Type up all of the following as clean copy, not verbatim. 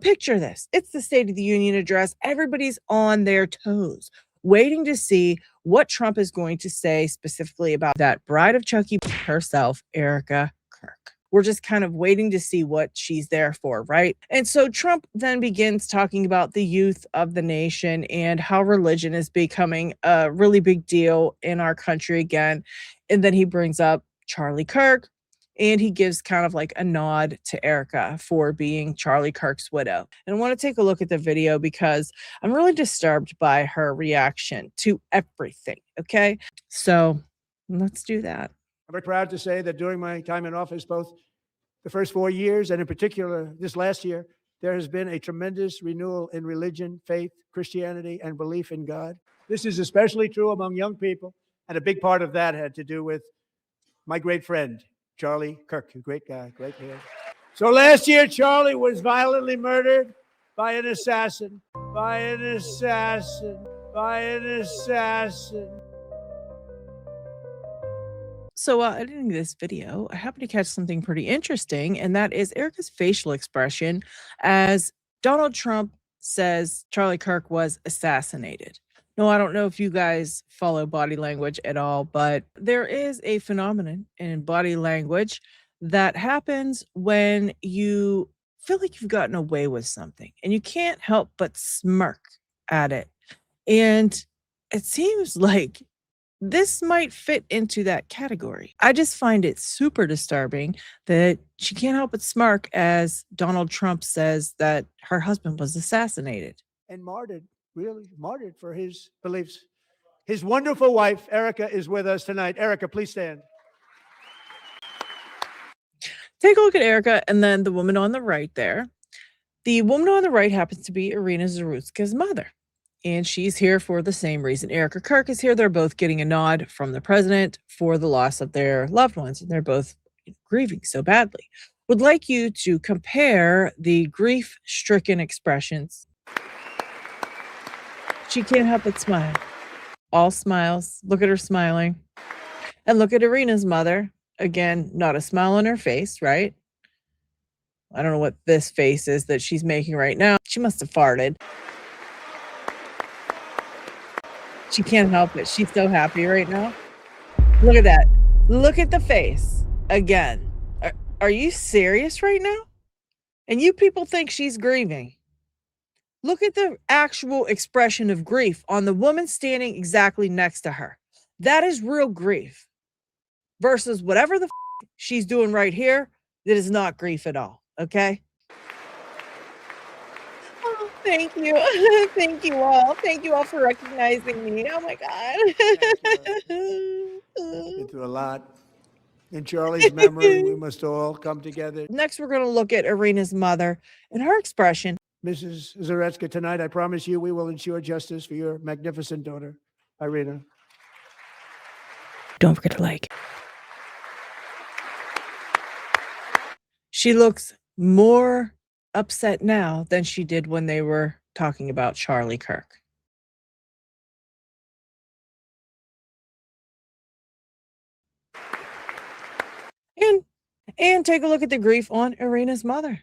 Picture this. It's the State of the Union address. Everybody's on their toes, waiting to see what Trump is going to say specifically about that bride of Chucky herself, Erica Kirk. We're just kind of waiting to see what she's there for, right? And so Trump then begins talking about the youth of the nation and how religion is becoming a really big deal in our country again. And then he brings up Charlie Kirk, and he gives kind of like a nod to Erica for being Charlie Kirk's widow. And I want to take a look at the video because I'm really disturbed by her reaction to everything. Okay. So let's do that. I'm very proud to say that during my time in office, both the first 4 years and in particular this last year, there has been a tremendous renewal in religion, faith, Christianity, and belief in God. This is especially true among young people, and a big part of that had to do with my great friend, Charlie Kirk, a great guy, great man. So last year, Charlie was violently murdered by an assassin, by an assassin, by an assassin. So editing this video, I happened to catch something pretty interesting, and that is Erica's facial expression as Donald Trump says Charlie Kirk was assassinated. No, I don't know if you guys follow body language at all, but there is a phenomenon in body language that happens when you feel like you've gotten away with something and you can't help but smirk at it. And it seems like this might fit into that category. I just find it super disturbing that she can't help but smirk as Donald Trump says that her husband was assassinated. And martyred, really martyred for his beliefs. His wonderful wife, Erica, is with us tonight. Erica, please stand. Take a look at Erica and then the woman on the right there. The woman on the right happens to be Iryna Zarutska's mother. And she's here for the same reason. Erika Kirk is here. They're both getting a nod from the president for the loss of their loved ones. And they're both grieving so badly. Would like you to compare the grief-stricken expressions. She can't help but smile. All smiles. Look at her smiling. And look at Iryna's mother. Again, not a smile on her face, right? I don't know what this face is that she's making right now. She must have farted. She can't help it. She's so happy right now. Look at that. Look at the face. Again. Are you serious right now? And you people think she's grieving. Look at the actual expression of grief on the woman standing exactly next to her. That is real grief. Versus whatever the she's doing right here, that is not grief at all. Okay? Thank you. Thank you all. Thank you all for recognizing me. Oh my God. Been through a lot. In Charlie's memory, we must all come together. Next, we're going to look at Iryna's mother and her expression. Mrs. Zarutska, tonight I promise you we will ensure justice for your magnificent daughter, Iryna. Don't forget to like. She looks more upset now than she did when they were talking about Charlie Kirk. And take a look at the grief on Iryna's mother.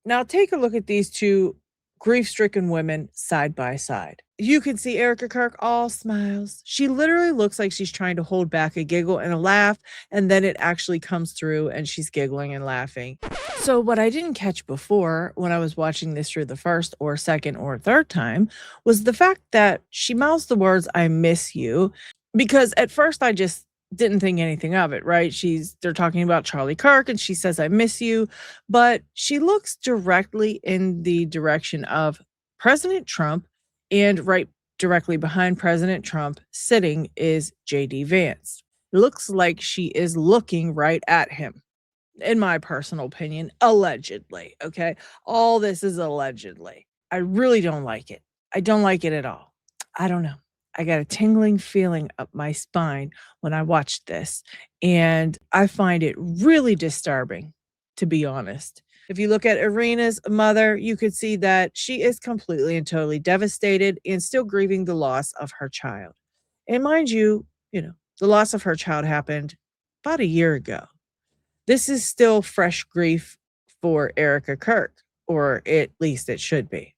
Now take a look at these two grief-stricken women side by side. You can see Erika Kirk all smiles. She literally looks like she's trying to hold back a giggle and a laugh, and then it actually comes through and she's giggling and laughing. So what I didn't catch before when I was watching this through the first or second or third time was the fact that she mouths the words, "I miss you," because at first I just didn't think anything of it, right? They're talking about Charlie Kirk and she says, "I miss you," but she looks directly in the direction of President Trump, and right directly behind President Trump sitting is JD Vance. It looks like she is looking right at him, in my personal opinion, allegedly, okay? All this is allegedly. I really don't like it. I don't like it at all. I don't know. I got a tingling feeling up my spine when I watched this, and I find it really disturbing, to be honest. If you look at Iryna's mother, you could see that she is completely and totally devastated and still grieving the loss of her child. And mind you, the loss of her child happened about a year ago. This is still fresh grief for Erika Kirk, or at least it should be.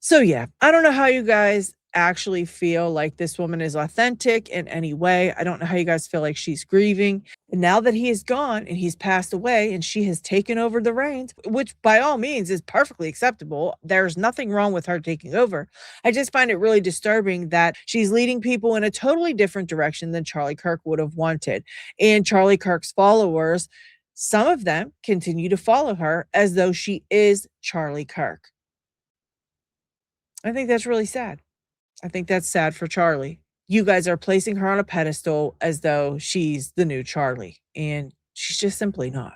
So, yeah, I don't know how you guys actually feel like this woman is authentic in any way. I don't know how you guys feel like she's grieving. And now that he is gone and he's passed away and she has taken over the reins, which by all means is perfectly acceptable. There's nothing wrong with her taking over. I just find it really disturbing that she's leading people in a totally different direction than Charlie Kirk would have wanted. And Charlie Kirk's followers, some of them continue to follow her as though she is Charlie Kirk. I think that's really sad. I think that's sad for Charlie. You guys are placing her on a pedestal as though she's the new Charlie, and she's just simply not.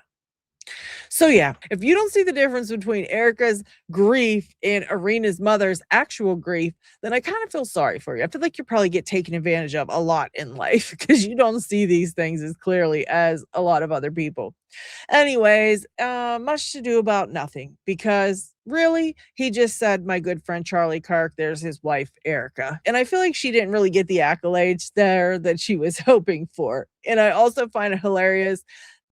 So, yeah, if you don't see the difference between Erica's grief and Iryna's mother's actual grief, then I kind of feel sorry for you. I feel like you probably get taken advantage of a lot in life because you don't see these things as clearly as a lot of other people. Anyways, much to do about nothing because really, he just said, my good friend Charlie Kirk, there's his wife, Erica. And I feel like she didn't really get the accolades there that she was hoping for. And I also find it hilarious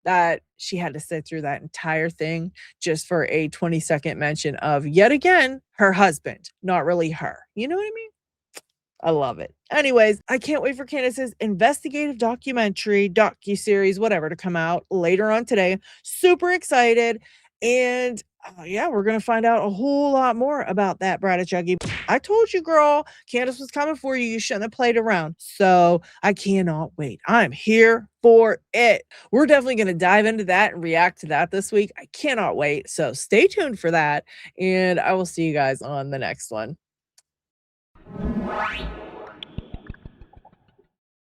that she had to sit through that entire thing just for a 20-second mention of yet again her husband, not really her. You know what I mean? I love it. Anyways, I can't wait for Candace's investigative documentary, docuseries, whatever, to come out later on today. Super excited. And yeah, we're going to find out a whole lot more about that, Brada Chuggy. I told you, girl, Candace was coming for you. You shouldn't have played around. So I cannot wait. I'm here for it. We're definitely going to dive into that and react to that this week. I cannot wait. So stay tuned for that. And I will see you guys on the next one.